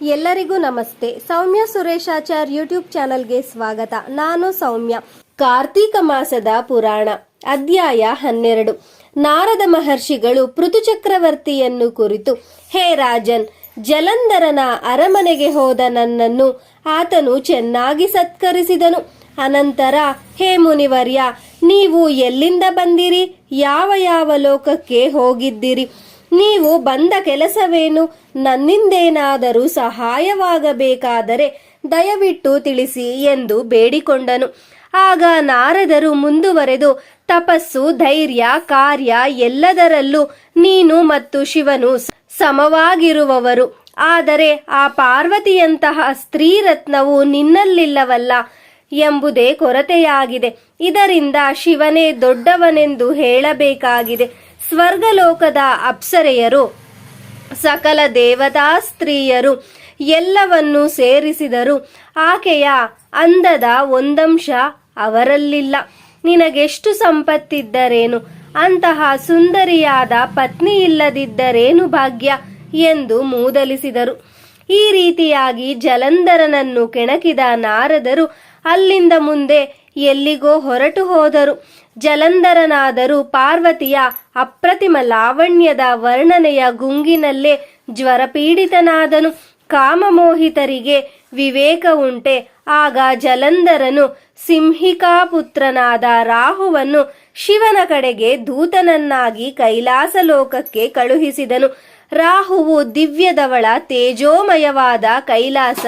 ಎಲ್ಲರಿಗೂ ನಮಸ್ತೆ. ಸೌಮ್ಯ ಸುರೇಶಾಚಾರ್ ಯೂಟ್ಯೂಬ್ ಚಾನಲ್ಗೆ ಸ್ವಾಗತ. ನಾನು ಸೌಮ್ಯ. ಕಾರ್ತೀಕ ಮಾಸದ ಪುರಾಣ ಅಧ್ಯಾಯ 12. ನಾರದ ಮಹರ್ಷಿಗಳು ಪೃಥುಚಕ್ರವರ್ತಿಯನ್ನು ಕುರಿತು, ಹೇ ರಾಜನ್, ಜಲಂಧರನ ಅರಮನೆಗೆ ಹೋದ ನನ್ನನ್ನು ಆತನು ಚೆನ್ನಾಗಿ ಸತ್ಕರಿಸಿದನು. ಅನಂತರ, ಹೇ ಮುನಿವರ್ಯ, ನೀವು ಎಲ್ಲಿಂದ ಬಂದಿರಿ? ಯಾವ ಯಾವ ಲೋಕಕ್ಕೆ ಹೋಗಿದ್ದಿರಿ? ನೀವು ಬಂದ ಕೆಲಸವೇನು? ನನ್ನಿಂದೇನಾದರೂ ಸಹಾಯವಾಗಬೇಕಾದರೆ ದಯವಿಟ್ಟು ತಿಳಿಸಿ ಎಂದು ಬೇಡಿಕೊಂಡನು. ಆಗ ನಾರದರು ಮುಂದುವರೆದು, ತಪಸ್ಸು, ಧೈರ್ಯ, ಕಾರ್ಯ ಎಲ್ಲದರಲ್ಲೂ ನೀನು ಮತ್ತು ಶಿವನು ಸಮವಾಗಿರುವವರು. ಆದರೆ ಆ ಪಾರ್ವತಿಯಂತಹ ಸ್ತ್ರೀರತ್ನವು ನಿನ್ನಲ್ಲಿಲ್ಲವಲ್ಲ ಎಂಬುದೇ ಕೊರತೆಯಾಗಿದೆ. ಇದರಿಂದ ಶಿವನೇ ದೊಡ್ಡವನೆಂದು ಹೇಳಬೇಕಾಗಿದೆ. ಸ್ವರ್ಗಲೋಕದ ಅಪ್ಸರೆಯರು, ಸಕಲ ದೇವತಾ ಸ್ತ್ರೀಯರು ಎಲ್ಲವನ್ನೂ ಸೇರಿಸಿದರು ಆಕೆಯ ಅಂದದ ಒಂದಂಶ ಅವರಲ್ಲಿಲ್ಲ. ನಿನಗೆಷ್ಟು ಸಂಪತ್ತಿದ್ದರೇನು? ಅಂತಹ ಸುಂದರಿಯಾದ ಪತ್ನಿ ಇಲ್ಲದಿದ್ದರೇನು ಭಾಗ್ಯ ಎಂದು ಮೂದಲಿಸಿದರು. ಈ ರೀತಿಯಾಗಿ ಜಲಂಧರನನ್ನು ಕೆಣಕಿದ ನಾರದರು ಅಲ್ಲಿಂದ ಮುಂದೆ ಎಲ್ಲಿಗೋ ಹೊರಟು ಹೋದರು. ಜಲಂಧರನಾದರೂ ಪಾರ್ವತಿಯ ಅಪ್ರತಿಮ ಲಾವಣ್ಯದ ವರ್ಣನೆಯ ಗುಂಗಿನಲ್ಲೇ ಜ್ವರಪೀಡಿತನಾದನು. ಕಾಮಮೋಹಿತರಿಗೆ ವಿವೇಕ ಉಂಟೆ? ಆಗ ಜಲಂಧರನು ಸಿಂಹಿಕಾಪುತ್ರನಾದ ರಾಹುವನ್ನು ಶಿವನ ಕಡೆಗೆ ದೂತನನ್ನಾಗಿ ಕೈಲಾಸ ಲೋಕಕ್ಕೆ ಕಳುಹಿಸಿದನು. ರಾಹುವು ದಿವ್ಯದವಳ ತೇಜೋಮಯವಾದ ಕೈಲಾಸ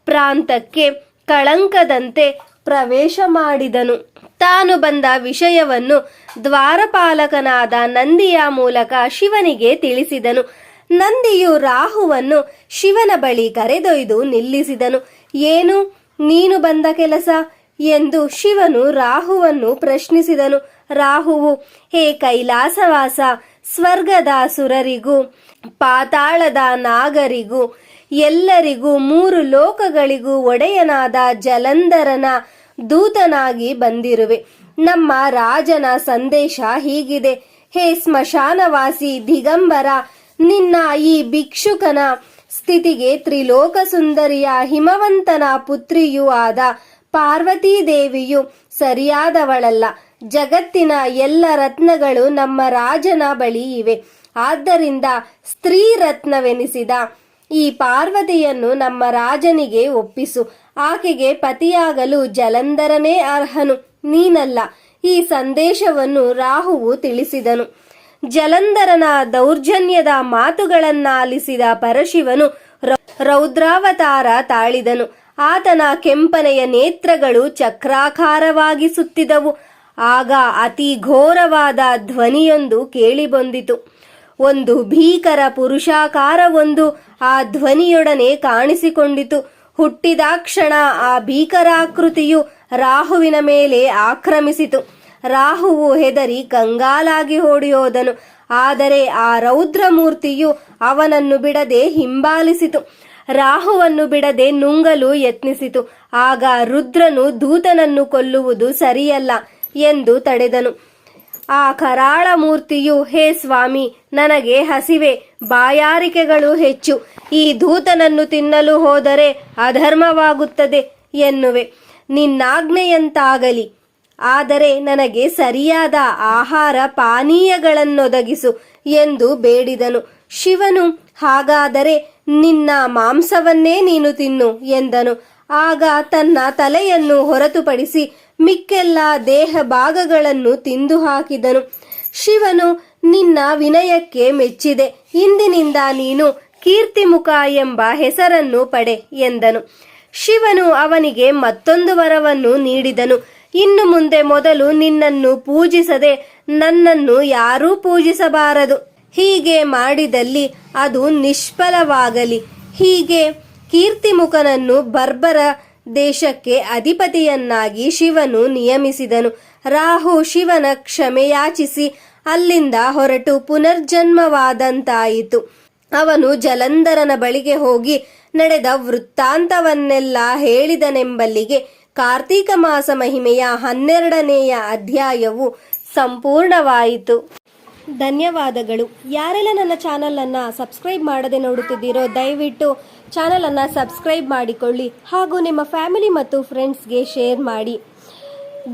ಪ್ರಾಂತಕ್ಕೆ ಕಳಂಕದಂತೆ ಪ್ರವೇಶ ಮಾಡಿದನು. ತಾನು ಬಂದ ವಿಷಯವನ್ನು ದ್ವಾರಪಾಲಕನಾದ ನಂದಿಯ ಮೂಲಕ ಶಿವನಿಗೆ ತಿಳಿಸಿದನು. ನಂದಿಯು ರಾಹುವನ್ನು ಶಿವನ ಬಳಿ ಕರೆದೊಯ್ದು ನಿಲ್ಲಿಸಿದನು. ಏನು ನೀನು ಬಂದ ಕೆಲಸ ಎಂದು ಶಿವನು ರಾಹುವನ್ನು ಪ್ರಶ್ನಿಸಿದನು. ರಾಹುವು, ಹೇ ಕೈಲಾಸವಾಸ, ಸ್ವರ್ಗದ ಸುರರಿಗೂ ಪಾತಾಳದ ನಾಗರಿಗೂ ಎಲ್ಲರಿಗೂ 3 ಲೋಕಗಳಿಗೂ ಒಡೆಯನಾದ ಜಲಂಧರನ ದೂತನಾಗಿ ಬಂದಿರುವೆ. ನಮ್ಮ ರಾಜನ ಸಂದೇಶ ಹೀಗಿದೆ. ಹೇ ಸ್ಮಶಾನವಾಸಿ ದಿಗಂಬರ, ನಿನ್ನ ಈ ಭಿಕ್ಷುಕನ ಸ್ಥಿತಿಗೆ ತ್ರಿಲೋಕ ಸುಂದರಿಯ ಹಿಮವಂತನ ಪುತ್ರಿಯೂ ಆದ ಪಾರ್ವತೀ ದೇವಿಯು ಸರಿಯಾದವಳಲ್ಲ. ಜಗತ್ತಿನ ಎಲ್ಲ ರತ್ನಗಳು ನಮ್ಮ ರಾಜನ ಬಳಿ ಇವೆ. ಆದ್ದರಿಂದ ಸ್ತ್ರೀ ರತ್ನವೆನಿಸಿದ ಈ ಪಾರ್ವತಿಯನ್ನು ನಮ್ಮ ರಾಜನಿಗೆ ಒಪ್ಪಿಸು. ಆಕೆಗೆ ಪತಿಯಾಗಲು ಜಲಂಧರನೇ ಅರ್ಹನು, ನೀನಲ್ಲ. ಈ ಸಂದೇಶವನ್ನು ರಾಹುವು ತಿಳಿಸಿದನು. ಜಲಂಧರನ ದೌರ್ಜನ್ಯದ ಮಾತುಗಳನ್ನಾಲಿಸಿದ ಪರಶಿವನು ರೌದ್ರಾವತಾರ ತಾಳಿದನು. ಆತನ ಕೆಂಪನೆಯ ನೇತ್ರಗಳು ಚಕ್ರಾಕಾರವಾಗಿ ಸುತ್ತಿದವು. ಆಗ ಅತಿ ಘೋರವಾದ ಧ್ವನಿಯೊಂದು ಕೇಳಿಬಂದಿತು. ಒಂದು ಭೀಕರ ಪುರುಷಾಕಾರವೊಂದು ಆ ಧ್ವನಿಯೊಡನೆ ಕಾಣಿಸಿಕೊಂಡಿತು. ಹುಟ್ಟಿದಾಕ್ಷಣ ಆ ಭೀಕರಾಕೃತಿಯು ರಾಹುವಿನ ಮೇಲೆ ಆಕ್ರಮಿಸಿತು. ರಾಹುವು ಹೆದರಿ ಕಂಗಾಲಾಗಿ ಓಡಿಹೋದನು. ಆದರೆ ಆ ರೌದ್ರಮೂರ್ತಿಯು ಅವನನ್ನು ಬಿಡದೆ ಹಿಂಬಾಲಿಸಿತು. ರಾಹುವನ್ನು ಬಿಡದೆ ನುಂಗಲು ಯತ್ನಿಸಿತು. ಆಗ ರುದ್ರನು ದೂತನನ್ನು ಕೊಲ್ಲುವುದು ಸರಿಯಲ್ಲ ಎಂದು ತಡೆದನು. ಆ ಕರಾಳ ಮೂರ್ತಿಯು, ಹೇ ಸ್ವಾಮಿ, ನನಗೆ ಹಸಿವೆ, ಬಾಯಾರಿಕೆಗಳು ಹೆಚ್ಚು. ಈ ದೂತನನ್ನು ತಿನ್ನಲು ಹೋದರೆ ಅಧರ್ಮವಾಗುತ್ತದೆ ಎನ್ನುವೆ. ನಿನ್ನಾಜ್ಞೆಯಂತಾಗಲಿ. ಆದರೆ ನನಗೆ ಸರಿಯಾದ ಆಹಾರ ಪಾನೀಯಗಳನ್ನೊದಗಿಸು ಎಂದು ಬೇಡಿದನು. ಶಿವನು, ಹಾಗಾದರೆ ನಿನ್ನ ಮಾಂಸವನ್ನೇ ನೀನು ತಿನ್ನು ಎಂದನು. ಆಗ ತನ್ನ ತಲೆಯನ್ನು ಹೊರತುಪಡಿಸಿ ಮಿಕ್ಕೆಲ್ಲ ದೇಹ ಭಾಗಗಳನ್ನು ತಿಂದು ಹಾಕಿದನು. ಶಿವನು, ನಿನ್ನ ವಿನಯಕ್ಕೆ ಮೆಚ್ಚಿದೆ. ಇಂದಿನಿಂದ ನೀನು ಕೀರ್ತಿಮುಖ ಎಂಬ ಹೆಸರನ್ನು ಪಡೆ ಎಂದನು. ಶಿವನು ಅವನಿಗೆ ಮತ್ತೊಂದು ವರವನ್ನು ನೀಡಿದನು. ಇನ್ನು ಮುಂದೆ ಮೊದಲು ನಿನ್ನನ್ನು ಪೂಜಿಸದೆ ನನ್ನನ್ನು ಯಾರೂ ಪೂಜಿಸಬಾರದು. ಹೀಗೆ ಮಾಡಿದಲ್ಲಿ ಅದು ನಿಷ್ಫಲವಾಗಲಿ. ಹೀಗೆ ಕೀರ್ತಿಮುಖನನ್ನು ಬರ್ಬರ ದೇಶಕ್ಕೆ ಅಧಿಪತಿಯನ್ನಾಗಿ ಶಿವನು ನಿಯಮಿಸಿದನು. ರಾಹು ಶಿವನ ಕ್ಷಮೆಯಾಚಿಸಿ ಅಲ್ಲಿಂದ ಹೊರಟು ಪುನರ್ಜನ್ಮವಾದಂತಾಯಿತು. ಅವನು ಜಲಂಧರನ ಬಳಿಗೆ ಹೋಗಿ ನಡೆದ ವೃತ್ತಾಂತವನ್ನೆಲ್ಲ ಹೇಳಿದನೆಂಬಲ್ಲಿಗೆ ಕಾರ್ತೀಕ ಮಾಸ ಮಹಿಮೆಯ 12ನೆಯ ಅಧ್ಯಾಯವು ಸಂಪೂರ್ಣವಾಯಿತು. ಧನ್ಯವಾದಗಳು. ಯಾರೆಲ್ಲ ನನ್ನ ಚಾನಲನ್ನು ಸಬ್ಸ್ಕ್ರೈಬ್ ಮಾಡದೆ ನೋಡುತ್ತಿದ್ದೀರೋ ದಯವಿಟ್ಟು ಚಾನಲನ್ನು ಸಬ್ಸ್ಕ್ರೈಬ್ ಮಾಡಿಕೊಳ್ಳಿ ಹಾಗೂ ನಿಮ್ಮ ಫ್ಯಾಮಿಲಿ ಮತ್ತು ಫ್ರೆಂಡ್ಸ್ಗೆ ಶೇರ್ ಮಾಡಿ.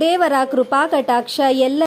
ದೇವರ ಕೃಪಾ ಕಟಾಕ್ಷ ಎಲ್ಲ